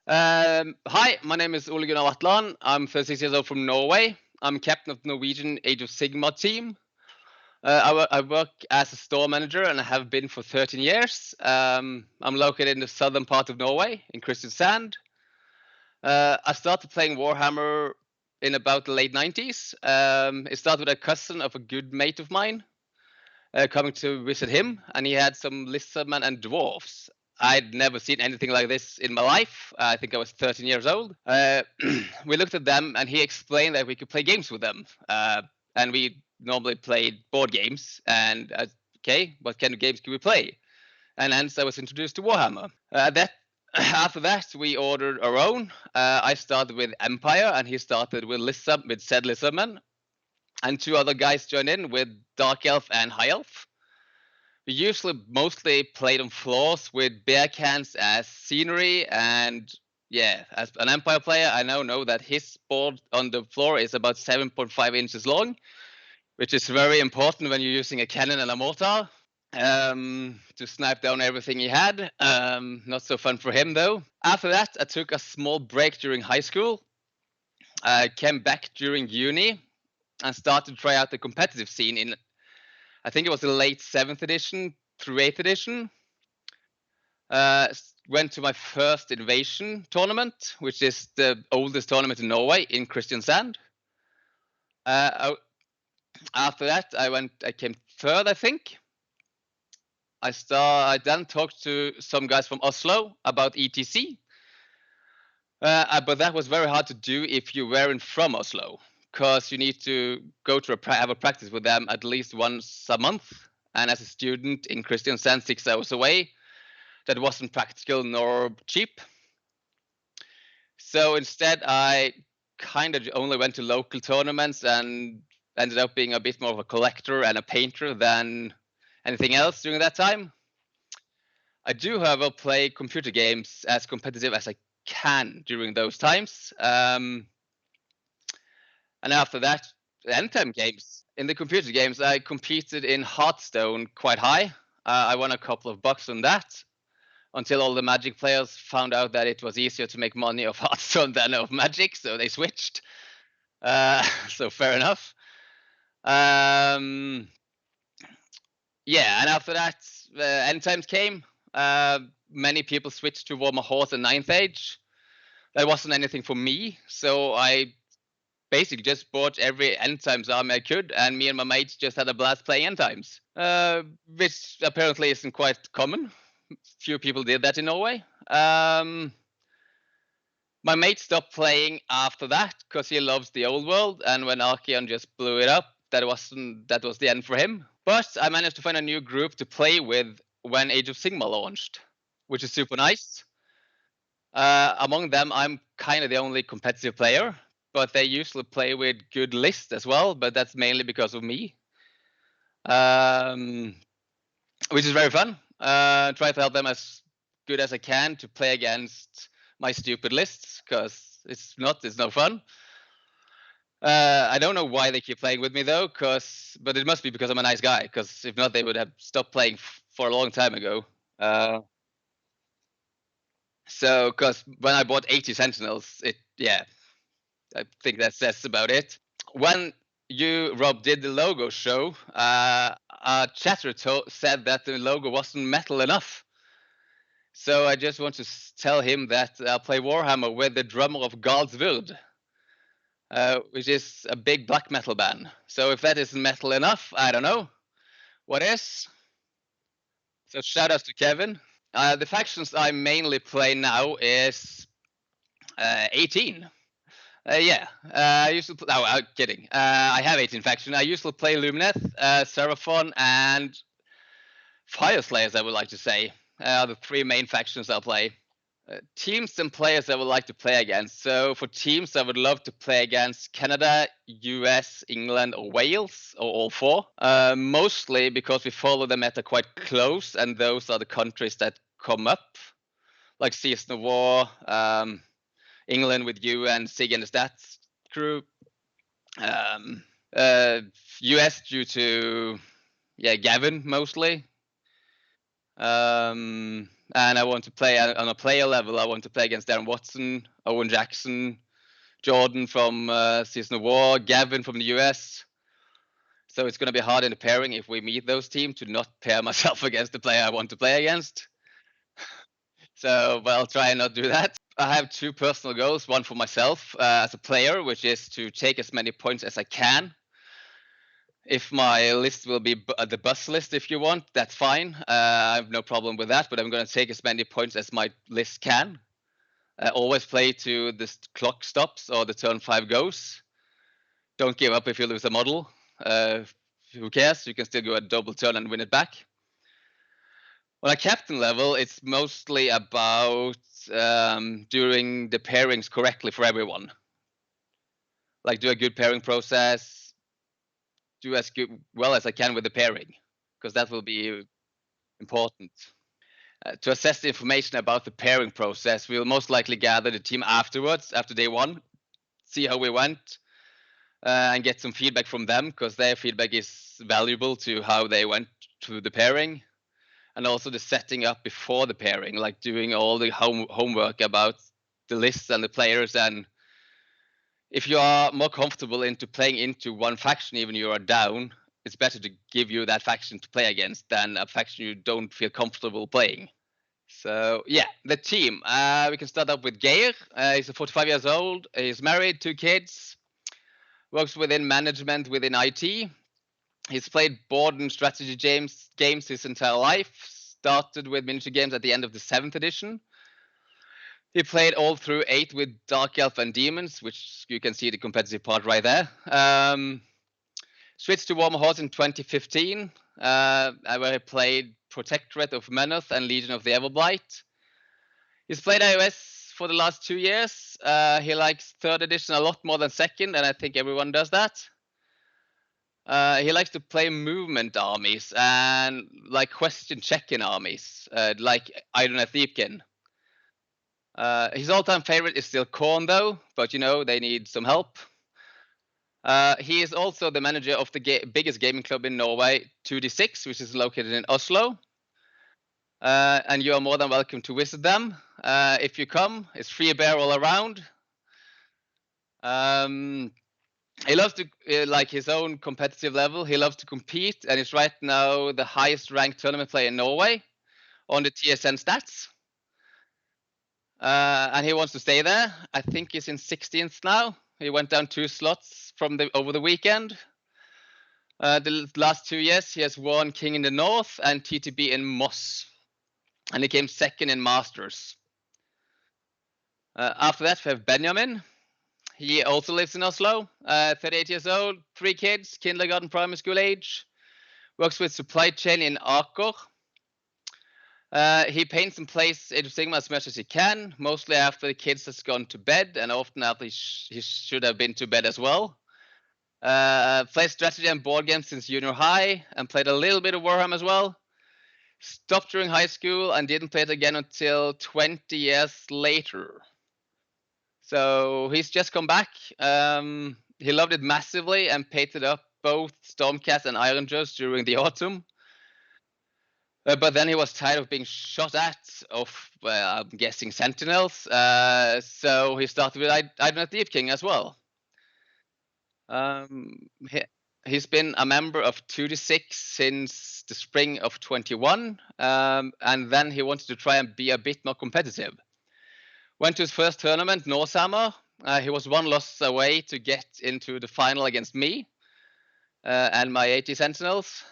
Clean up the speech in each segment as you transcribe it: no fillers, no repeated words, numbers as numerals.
Hi, my name is Ole Gunnar Vatland. I'm 36 years old from Norway. I'm captain of the Norwegian Age of Sigmar team. I work as a store manager and I have been for 13 years. I'm located in the southern part of Norway, in Kristiansand. I started playing Warhammer in about the late 90s. It started with a cousin of a good mate of mine coming to visit him, and he had some lizardmen and dwarves. I'd never seen anything like this in my life. I think I was 13 years old. We looked at them, and he explained that we could play games with them. And we normally played board games. And okay, what kind of games can we play? And hence I was introduced to Warhammer. That after that, we ordered our own. I started with Empire, and he started with said Lizardmen, and two other guys joined in with Dark Elf and High Elf. We usually mostly played on floors with bear cans as scenery, and yeah, as an Empire player, I now know that his board on the floor is about 7.5 inches long, which is very important when you're using a cannon and a mortar to snipe down everything he had. Not so fun for him though. After that, I took a small break during high school. I came back during uni and started to try out the competitive scene in, I think it was the late 7th edition through 8th edition. Went to my first Invasion tournament, which is the oldest tournament in Norway, in Kristiansand. After that, I came third, I think. I then talked to some guys from Oslo about ETC, but that was very hard to do if you weren't from Oslo, because you need to go to have a practice with them at least once a month. And as a student in Kristiansand, 6 hours away, that wasn't practical nor cheap. So instead, I kind of only went to local tournaments and ended up being a bit more of a collector and a painter than anything else during that time. I do, however, play computer games as competitive as I can during those times. And after that, end time games. In the computer games, I competed in Hearthstone quite high. I won a couple of bucks on that until all the Magic players found out that it was easier to make money off Hearthstone than of Magic, so they switched. So fair enough. Yeah, and after that, end times came. Many people switched to Warhammer Horse and Ninth Age. That wasn't anything for me, so I basically just bought every end times army I could, and me and my mates just had a blast playing end times, which apparently isn't quite common. Few people did that in Norway. My mate stopped playing after that because he loves the old world, and when Archeon just blew it up, that was the end for him. But I managed to find a new group to play with when Age of Sigmar launched, which is super nice. Among them, I'm kind of the only competitive player, but they usually play with good lists as well, but that's mainly because of me. Which is very fun. Try to help them as good as I can to play against my stupid lists, because it's no fun. I don't know why they keep playing with me though, but it must be because I'm a nice guy, because if not, they would have stopped playing for a long time ago. So, because when I bought 80 Sentinels, I think that says about it. When you, Rob, did the logo show, a chatter said that the logo wasn't metal enough. So I just want to tell him that I'll play Warhammer with the drummer of God's Word, which is a big black metal band. So if that isn't metal enough, I don't know what is. So shout out to Kevin. The factions I mainly play now is 18. I used to. No, I'm kidding. I have 18 factions. I usually play Lumineth, Seraphon, and Fire Slayers. I would like to say are the three main factions I'll play. Teams and players I would like to play against. So for teams, I would love to play against Canada, US, England, or Wales, or all four. Mostly because we follow the meta quite close, and those are the countries that come up, like Season of War, England with you and Sig and the Stats crew. US due to Gavin mostly. and I want to play on a player level. I want to play against Darren Watson, Owen Jackson, Jordan from Season of War, Gavin from the US. So it's going to be hard in the pairing if we meet those teams to not pair myself against the player I want to play against. So, but I'll try and not do that. I have two personal goals, one for myself as a player, which is to take as many points as I can. If my list will be the bus list, if you want, that's fine. I have no problem with that, but I'm going to take as many points as my list can. Always play to the clock stops or the turn 5 goes. Don't give up if you lose a model. Who cares? You can still go a double turn and win it back. On a captain level, it's mostly about doing the pairings correctly for everyone. Like do a good pairing process, do as well as I can with the pairing, because that will be important. To assess the information about the pairing process, we'll most likely gather the team afterwards, after day 1, see how we went, and get some feedback from them, because their feedback is valuable to how they went through the pairing, and also the setting up before the pairing, like doing all the homework about the lists and the players. And if you are more comfortable into playing into one faction, even you are down, it's better to give you that faction to play against than a faction you don't feel comfortable playing. So yeah, the team. We can start up with Geir. He's 45 years old. He's married, 2 kids. Works within management within IT. He's played board and strategy games his entire life. Started with miniature games at the end of the 7th edition. He played all through 8 with Dark Elf and Demons, which you can see the competitive part right there. Switched to Warm Horse in 2015, where he played Protectorate of Menoth and Legion of the Everblight. He's played iOS for the last 2 years. He likes 3rd edition a lot more than 2nd, and I think everyone does that. He likes to play movement armies and like question checking armies, like Idun Thiepkin. His all-time favorite is still Korn though, but you know, they need some help. He is also the manager of the biggest gaming club in Norway, 2D6, which is located in Oslo. And you are more than welcome to visit them. If you come, it's free beer all around. He loves to, like his own competitive level, he loves to compete, and is right now the highest ranked tournament player in Norway on the TSN stats. And he wants to stay there. I think he's in 16th now. He went down 2 slots from over the weekend. The last 2 years, he has won King in the North and TTB in Moss, and he came 2nd in Masters. After that, we have Benjamin. He also lives in Oslo, 38 years old, 3 kids, kindergarten, primary school age. Works with supply chain in Aker. He paints and plays Age of Sigmar as much as he can, mostly after the kids has gone to bed, and often after he should have been to bed as well. Plays strategy and board games since junior high, and played a little bit of Warhammer as well. Stopped during high school and didn't play it again until 20 years later. So he's just come back. He loved it massively and painted up both Stormcast and Iron Jaws during the autumn. But then he was tired of being shot at of, I'm guessing, sentinels. So he started with Idun Thiepkin as well. He's been a member of 2D6 since the spring of 21, and then he wanted to try and be a bit more competitive. Went to his first tournament, Norsammer. He was 1 loss away to get into the final against me and my 80 Sentinels.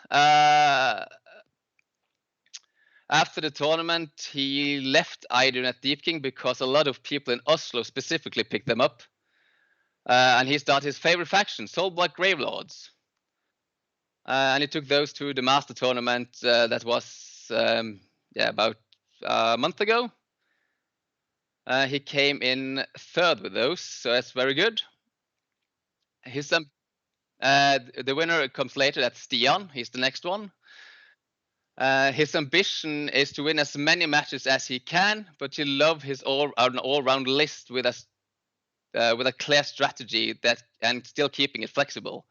After the tournament, he left Idun Thiepkin because a lot of people in Oslo specifically picked them up. And he started his favorite faction, Soulblight Gravelords. And he took those to the Master Tournament that was about a month ago. He came in 3rd with those, so that's very good. The winner comes later, that's Stian. He's the next one. His ambition is to win as many matches as he can, but he loves his all-round list with a clear strategy and still keeping it flexible,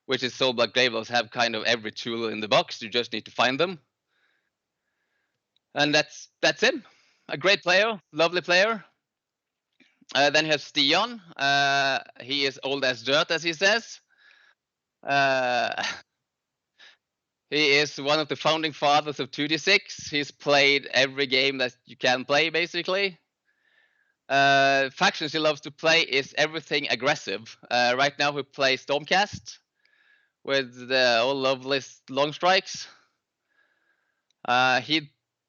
which is Soulblight Gravelords have kind of every tool in the box. You just need to find them. And that's him. A great player, lovely player. Then you have Stian. He is old as dirt, as he says. Uh, he is one of the founding fathers of 2d6. He's played every game that you can play, basically. Factions he loves to play is everything aggressive. Right now we play Stormcast with the all lovely long strikes.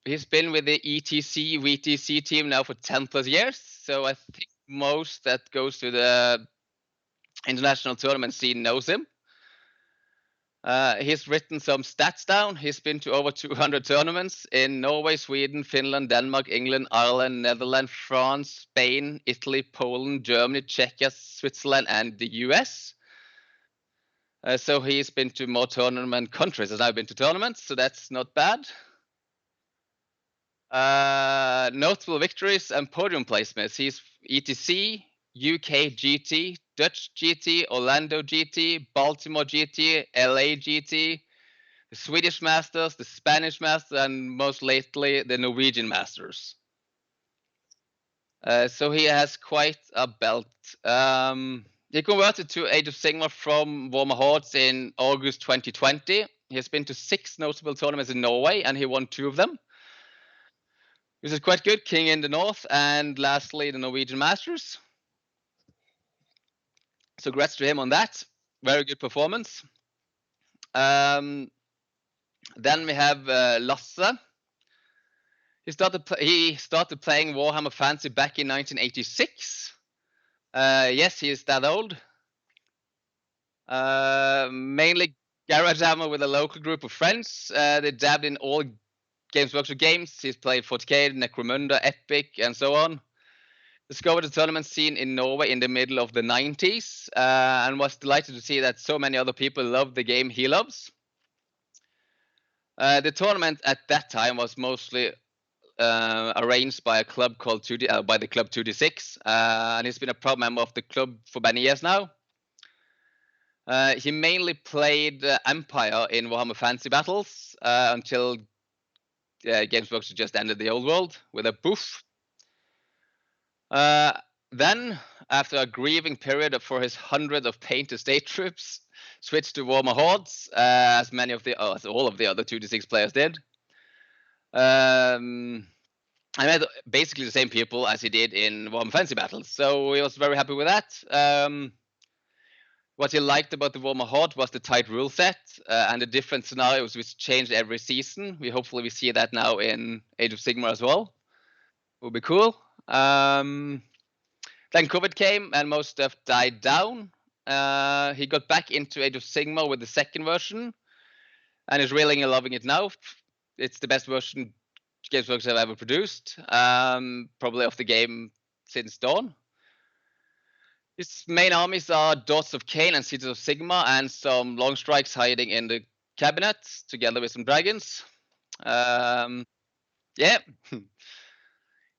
He's been with the ETC VTC team now for 10 plus years. So I think most that goes to the international tournament scene knows him. He's written some stats down. He's been to over 200 tournaments in Norway, Sweden, Finland, Denmark, England, Ireland, Netherlands, France, Spain, Italy, Poland, Germany, Czechia, Switzerland, and the US. So he's been to more tournament countries than I've been to tournaments, so that's not bad. Notable victories and podium placements. He's ETC, UK GT, Dutch GT, Orlando GT, Baltimore GT, LA GT, the Swedish Masters, the Spanish Masters, and most lately the Norwegian Masters. So he has quite a belt. He converted to Age of Sigmar from Warhammer Hordes in August 2020. He has been to 6 notable tournaments in Norway, and he won 2 of them. This is quite good. King in the North, and lastly the Norwegian Masters. So congrats to him on that. Very good performance. Then we have Lasse. He started playing Warhammer Fantasy back in 1986. Yes, he is that old. Mainly Garage Hammer with a local group of friends. They dabbed in all Games Workshop games. He's played 40k, Necromunda, Epic, and so on. Discovered the tournament scene in Norway in the middle of the 90s, and was delighted to see that so many other people love the game he loves. The tournament at that time was mostly arranged by a club called by the club 2d6, and he's been a proud member of the club for many years now. He mainly played Empire in Warhammer Fantasy Battles until Games Workshop just ended the old world with a boof. Then, after a grieving period for his 100 of painted state troops, switched to Warhammer Hordes, as all of the other 2d6 players did. I met basically the same people as he did in Warhammer Fantasy Battles, so he was very happy with that. What he liked about the Warhammer Horde was the tight rule set and the different scenarios which changed every season. Hopefully we see that now in Age of Sigmar as well. Would be cool. Then COVID came and most stuff died down. He got back into Age of Sigmar with the second version and is really loving it now. It's the best version Games Workshop have ever produced, probably of the game since Dawn. His main armies are Daughters of Cain and Seeds of Sigmar, and some long strikes hiding in the cabinet, together with some dragons. Yeah. He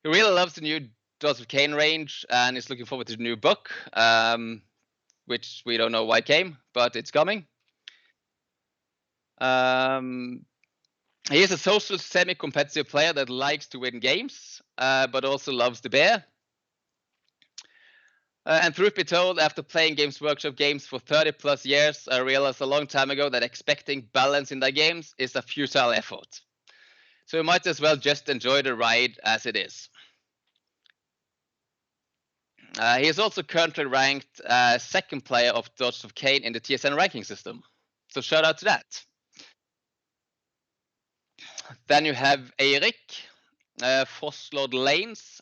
really loves the new Daughters of Cain range, and is looking forward to the new book, which we don't know why came, but it's coming. He is a social, semi-competitive player that likes to win games, but also loves the bear. And truth be told, after playing Games Workshop games for 30 plus years, I realized a long time ago that expecting balance in their games is a futile effort. So you might as well just enjoy the ride as it is. He is also currently ranked second player of Daughters of Cain in the TSN ranking system. So shout out to that. Then you have Eirik Frostlord Lanes.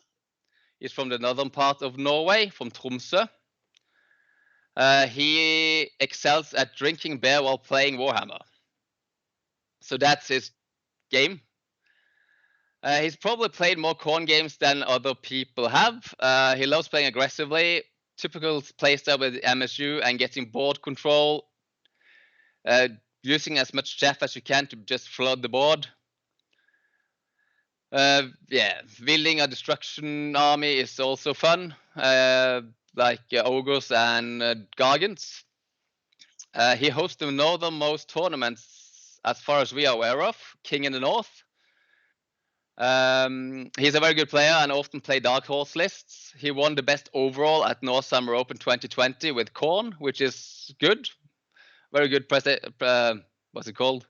He's from the northern part of Norway, from Tromsø. He excels at drinking beer while playing Warhammer. So that's his game. He's probably played more corn games than other people have. He loves playing aggressively, typical playstyle with MSU and getting board control, using as much chaff as you can to just flood the board. Yeah, building a destruction army is also fun, like ogres and gargants. He hosts the northernmost tournaments, as far as we are aware of, King in the North. He's a very good player and often play dark horse lists. He won the best overall at North Summer Open 2020 with Korn, which is good. Very good what's it called?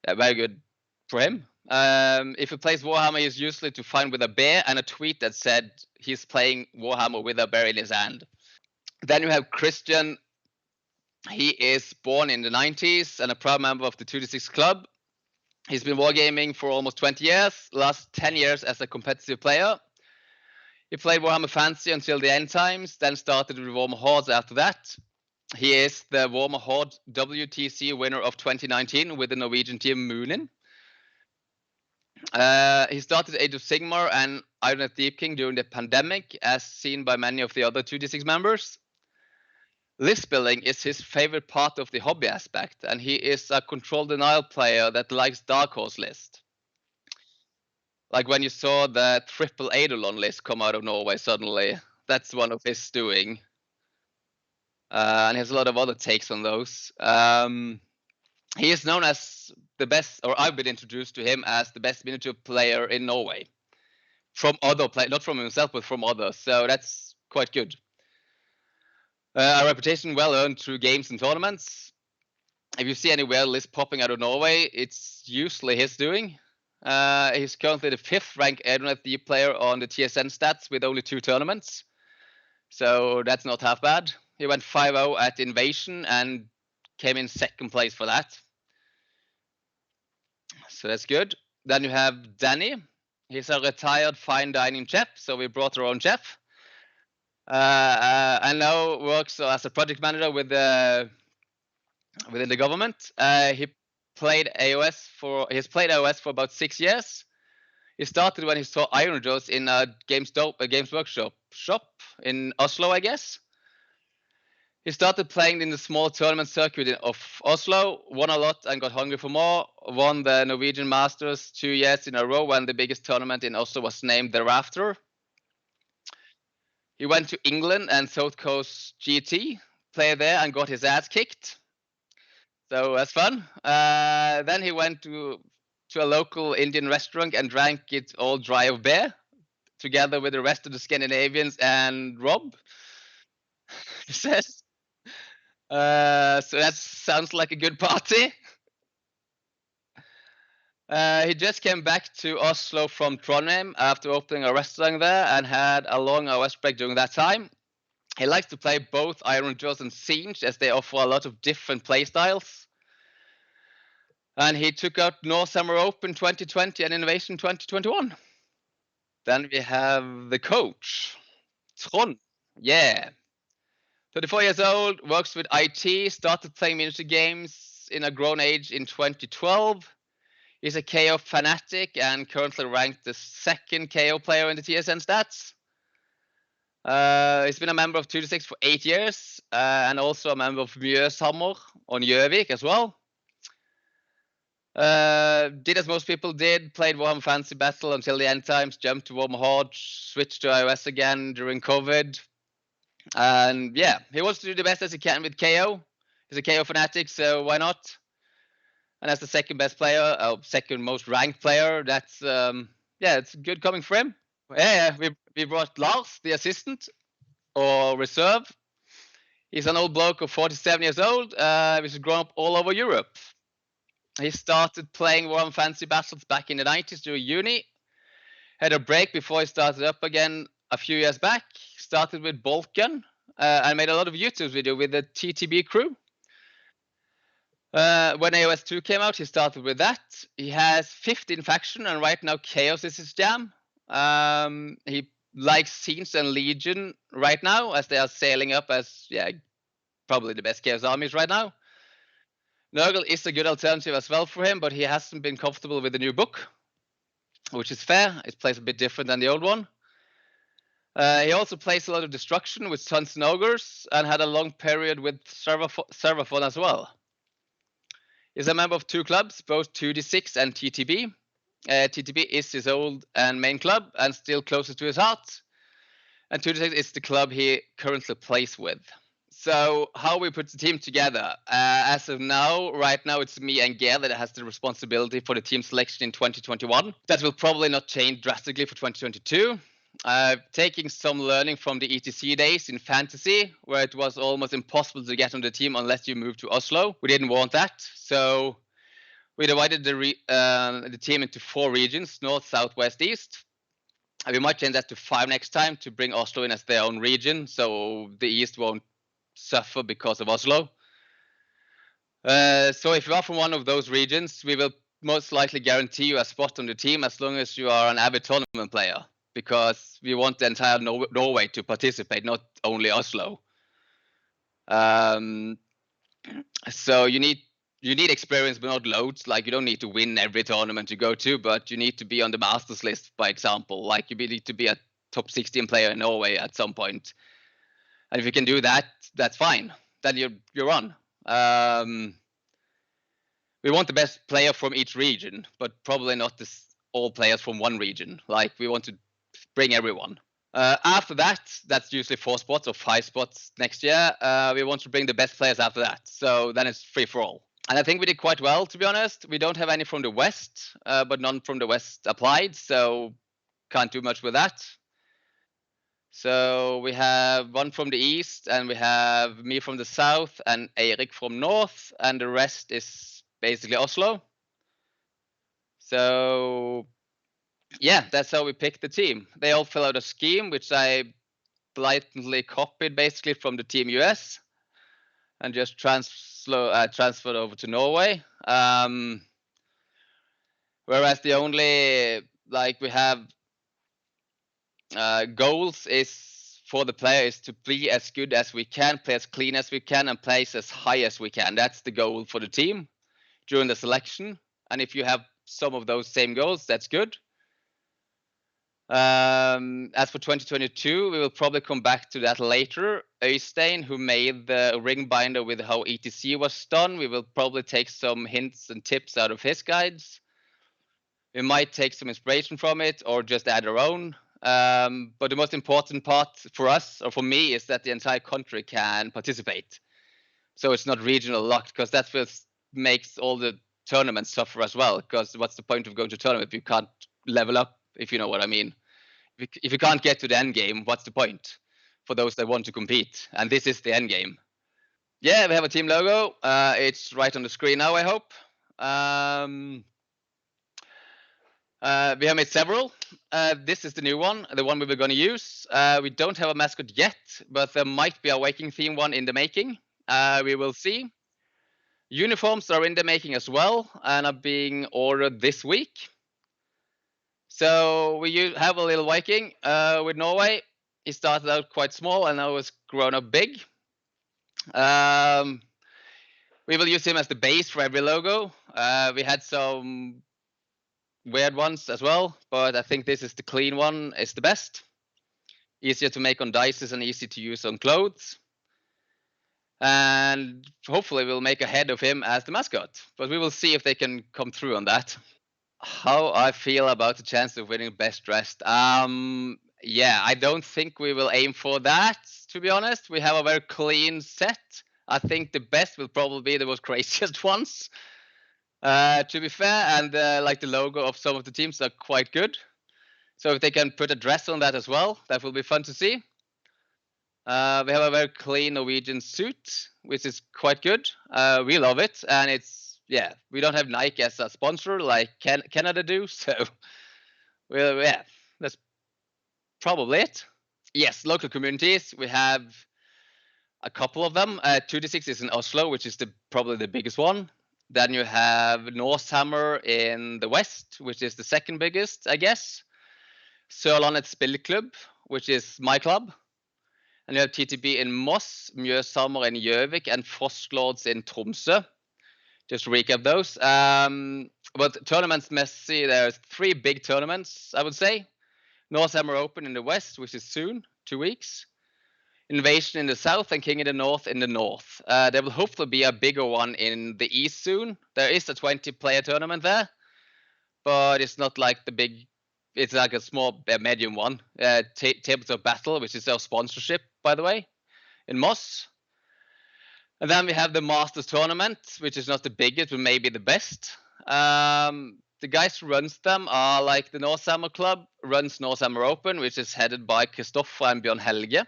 Very good for him. If he plays Warhammer, he's usually to find with a bear, and a tweet that said he's playing Warhammer with a bear in his hand. Then you have Christian. He is born in the 90s and a proud member of the 2D6 club. He's been wargaming for almost 20 years, last 10 years as a competitive player. He played Warhammer Fantasy until the end times, then started with Warhammer Hordes after that. He is the Warhammer Horde WTC winner of 2019 with the Norwegian team Moonin. He started Age of Sigmar and Iron at Deep King during the pandemic, as seen by many of the other 2D6 members. List building is his favorite part of the hobby aspect, and he is a control denial player that likes Dark Horse list. Like when you saw the triple Eidolon list come out of Norway suddenly, that's one of his doing. And he has a lot of other takes on those. He is known as the best, or I've been introduced to him as the best miniature player in Norway. From other players, not from himself, but from others. So that's quite good. A reputation well earned through games and tournaments. If you see any weird list popping out of Norway, it's usually his doing. He's currently the 5th ranked Aeronet Deep player on the TSN stats with only 2 tournaments. So that's not half bad. He went 5-0 at Invasion and came in 2nd place for that. So that's good. Then you have Danny. He's a retired fine dining chef, so we brought our own chef. And now works as a project manager with within the government. He played AOS for about 6 years. He started when he saw Iron Jaws in a Games Workshop shop in Oslo, I guess. He started playing in the small tournament circuit of Oslo, won a lot and got hungry for more, won the Norwegian Masters 2 years in a row when the biggest tournament in Oslo was named thereafter. He went to England and South Coast GT, played there and got his ass kicked. So that's fun. Then he went to a local Indian restaurant and drank it all dry of beer, together with the rest of the Scandinavians and Rob. He says. So that sounds like a good party. He just came back to Oslo from Trondheim after opening a restaurant there and had a long OS break during that time. He likes to play both Iron Jaws and Siege, as they offer a lot of different playstyles. And he took out North Summer Open 2020 and Innovation 2021. Then we have the coach, Trond. Yeah. 34 years old, works with IT, started playing miniature games in a grown age in 2012. He's a KO fanatic and currently ranked the 2nd KO player in the TSN stats. He's been a member of 2D6 for 8 years and also a member of Mjøshammer on Gjøvik as well. Did as most people did, played Warhammer Fantasy Battle until the end times, jumped to Warhammer Horde, switched to iOS again during COVID. And yeah, he wants to do the best as he can with KO. He's a KO fanatic, so why not? And as the 2nd best player, 2nd most ranked player, that's it's good coming for him. Yeah, we brought Lars, the assistant or reserve. He's an old bloke of 47 years old, which has grown up all over Europe. He started playing Warhammer Fantasy Battles back in the 90s during uni. Had a break before he started up again a few years back. Started with Bolt Gun and made a lot of YouTube videos with the TTB crew. When AOS 2 came out, he started with that. He has 15 faction, and right now Chaos is his jam. He likes Scenes and Legion right now, as they are sailing up as probably the best Chaos armies right now. Nurgle is a good alternative as well for him, but he hasn't been comfortable with the new book, which is fair. It plays a bit different than the old one. He also plays a lot of Destruction with Sons and Ogres and had a long period with Servaphon as well. He's a member of 2 clubs, both 2D6 and TTB. TTB is his old and main club and still closest to his heart. And 2D6 is the club he currently plays with. So how we put the team together? As of now, right now it's me and Geir that has the responsibility for the team selection in 2021. That will probably not change drastically for 2022. Taking some learning from the ETC days in fantasy, where it was almost impossible to get on the team unless you moved to Oslo. We didn't want that, so we divided the team into 4 regions: north, south, west, east. We might change that to 5 next time to bring Oslo in as their own region, so the east won't suffer because of Oslo. So if you are from one of those regions, we will most likely guarantee you a spot on the team as long as you are an avid tournament player, because we want the entire Norway to participate, not only Oslo. So you need experience, but not loads. Like, you don't need to win every tournament you go to, but you need to be on the Masters list, by example. Like, you need to be a top 16 player in Norway at some point. And if you can do that, that's fine. Then you're on. We want the best player from each region, but probably not all players from one region. Like, we want to bring everyone. After that, that's usually 4 spots or 5 spots next year. We want to bring the best players after that. So then it's free for all. And I think we did quite well, to be honest. We don't have any from the West, but none from the West applied, so can't do much with that. So we have 1 from the East, and we have me from the South, and Eirik from North, and the rest is basically Oslo. So yeah, that's how we picked the team. They all fill out a scheme, which I blatantly copied basically from the Team US and just transferred over to Norway. Whereas the only, like, we have goals is for the players to be as good as we can, play as clean as we can, and place as high as we can. That's the goal for the team during the selection. And if you have some of those same goals, that's good. As for 2022, we will probably come back to that later. Øystein, who made the ring binder with how ETC was done, we will probably take some hints and tips out of his guides. We might take some inspiration from it or just add our own. But the most important part for us, or for me, is that the entire country can participate. So it's not regional locked, because that makes all the tournaments suffer as well. Because what's the point of going to tournament if you can't level up, if you know what I mean? If you can't get to the end game, what's the point for those that want to compete? And this is the end game. Yeah, we have a team logo. It's right on the screen now, I hope. We have made several. This is the new one, the one we were going to use. We don't have a mascot yet, but there might be a Viking theme one in the making. We will see. Uniforms are in the making as well and are being ordered this week. So we have a little Viking with Norway. He started out quite small and now has grown up big. We will use him as the base for every logo. We had some weird ones as well, but I think this is the clean one, is the best. Easier to make on dices and easy to use on clothes. And hopefully we'll make a head of him as the mascot, but we will see if they can come through on that. How I feel about the chance of winning best dressed? Yeah, I don't think we will aim for that, to be honest. We have a very clean set. I think the best will probably be the most craziest ones, to be fair, and like the logo of some of the teams are quite good. So if they can put a dress on that as well, that will be fun to see. We have a very clean Norwegian suit, which is quite good. We love it, and it's, yeah, we don't have Nike as a sponsor like Canada do, so well, yeah, that's probably it. Yes, local communities. We have a couple of them. 2D6 is in Oslo, which is probably the biggest one. Then you have Norsehammer in the west, which is the second biggest, I guess. Sørlandet Spilleklubb, which is my club. And you have TTB in Moss, Mjøshammer in Gjøvik, and Frostlords in Tromsø. Just to recap those. But tournaments, messy, there's 3 big tournaments, I would say. Norsehammer Open in the west, which is soon, 2 weeks. Invasion in the south and King in the north in the north. There will hopefully be a bigger one in the east soon. There is a 20-player tournament there, but it's not like the big, it's like a small, medium one. Tabletop Battle, which is our sponsorship, by the way, in Moss. And then we have the Masters tournament, which is not the biggest, but maybe the best. The guys who runs them are like the Norsehammer Club runs Norsehammer Open, which is headed by Kristoffer and Bjørn Helge.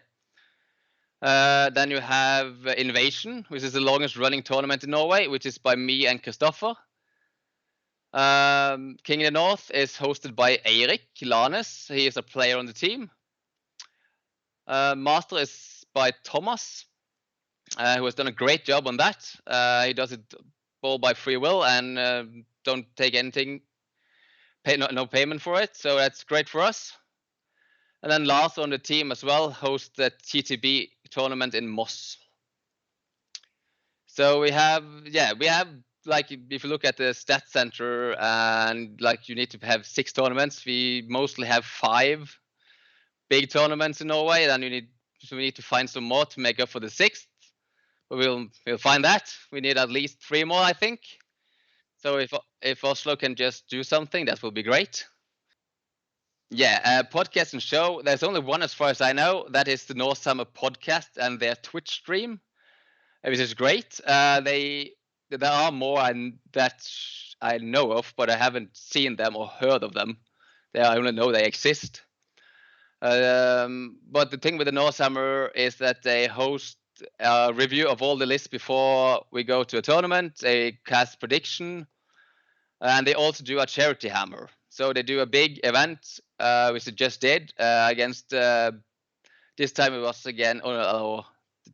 Then you have Invasion, which is the longest running tournament in Norway, which is by me and Kristoffer. King of the North is hosted by Eirik Lanes. He is a player on the team. Master is by Thomas, who has done a great job on that. He does it all by free will and don't take anything, no payment for it. So that's great for us. And then Lars on the team as well hosts the TTB tournament in Moss. So we have like if you look at the stat center and like you need to have 6 tournaments, we mostly have 5 big tournaments in Norway. Then we need to find some more to make up for the 6th. But we'll find that. We need at least 3 more, I think. So if Oslo can just do something, that will be great. Yeah, podcast and show. There's only one as far as I know. That is the Norsehammer podcast and their Twitch stream, which is great. There are more that I know of, but I haven't seen them or heard of them. I only know they exist. But the thing with the Norsehammer is that they host a review of all the lists before we go to a tournament. They cast prediction, and they also do a charity hammer. So they do a big event, which they just did against. This time it was again. The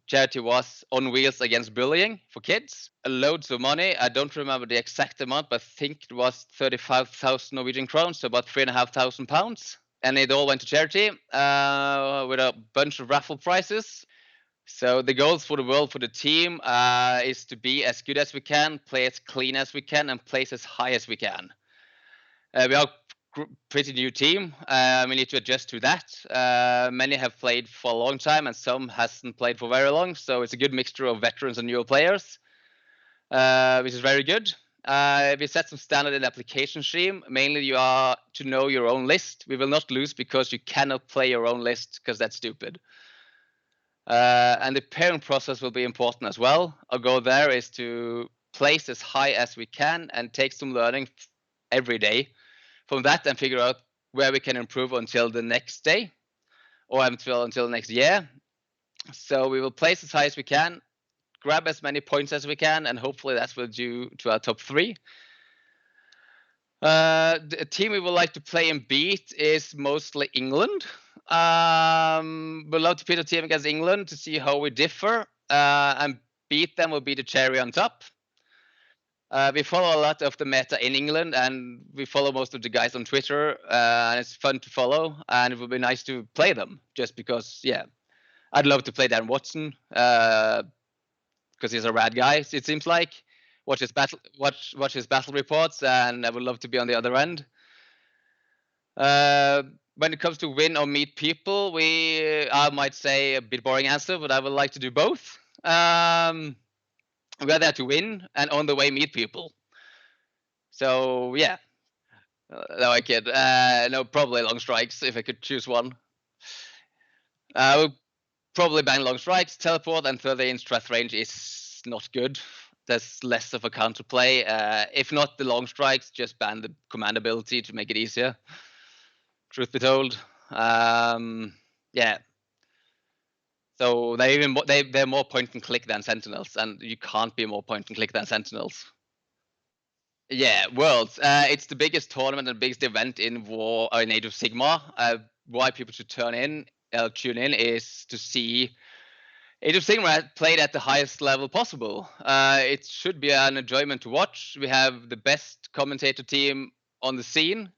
charity was On Wheels Against Bullying for kids. Loads of money. I don't remember the exact amount, but I think it was 35,000 Norwegian crowns, so about £3,500. And it all went to charity with a bunch of raffle prizes. So the goals for the world for the team is to be as good as we can, play as clean as we can, and place as high as we can. We are a pretty new team. We need to adjust to that. Many have played for a long time, and some hasn't played for very long. So it's a good mixture of veterans and newer players, which is very good. We set some standard in the application stream. Mainly, you are to know your own list. We will not lose because you cannot play your own list, because that's stupid. And the pairing process will be important as well. Our goal there is to place as high as we can and take some learning every day from that and figure out where we can improve until the next day or until the next year. So we will place as high as we can, grab as many points as we can, and hopefully that will do to our top 3. The team we would like to play and beat is mostly England. We'd love to pit a team against England to see how we differ, and beat them will be the cherry on top. We follow a lot of the meta in England, and we follow most of the guys on Twitter, and it's fun to follow, and it would be nice to play them, just because, yeah, I'd love to play Dan Watson, because he's a rad guy, it seems like. Watch his battle reports, and I would love to be on the other end. When it comes to win or meet people, I might say a bit boring answer, but I would like to do both. We're there to win and on the way meet people. So yeah, no, I kid. No, probably long strikes if I could choose one. I would probably ban long strikes. Teleport and 30-inch strat range is not good. There's less of a counterplay. If not the long strikes, just ban the command ability to make it easier. Truth be told, yeah. So they're more point and click than Sentinels, and you can't be more point and click than Sentinels. Yeah, Worlds. It's the biggest tournament and biggest event in Age of Sigmar. Why people should tune in is to see Age of Sigmar played at the highest level possible. It should be an enjoyment to watch. We have the best commentator team on the scene,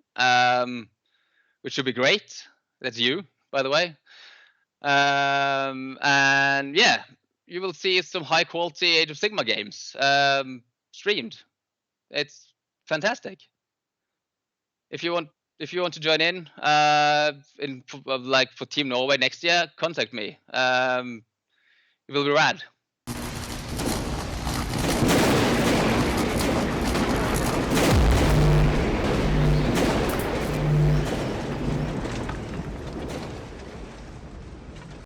which should be great. That's you, by the way. And yeah, you will see some high quality Age of Sigmar games streamed. It's fantastic. If you want to join in like for Team Norway next year, contact me. It will be rad.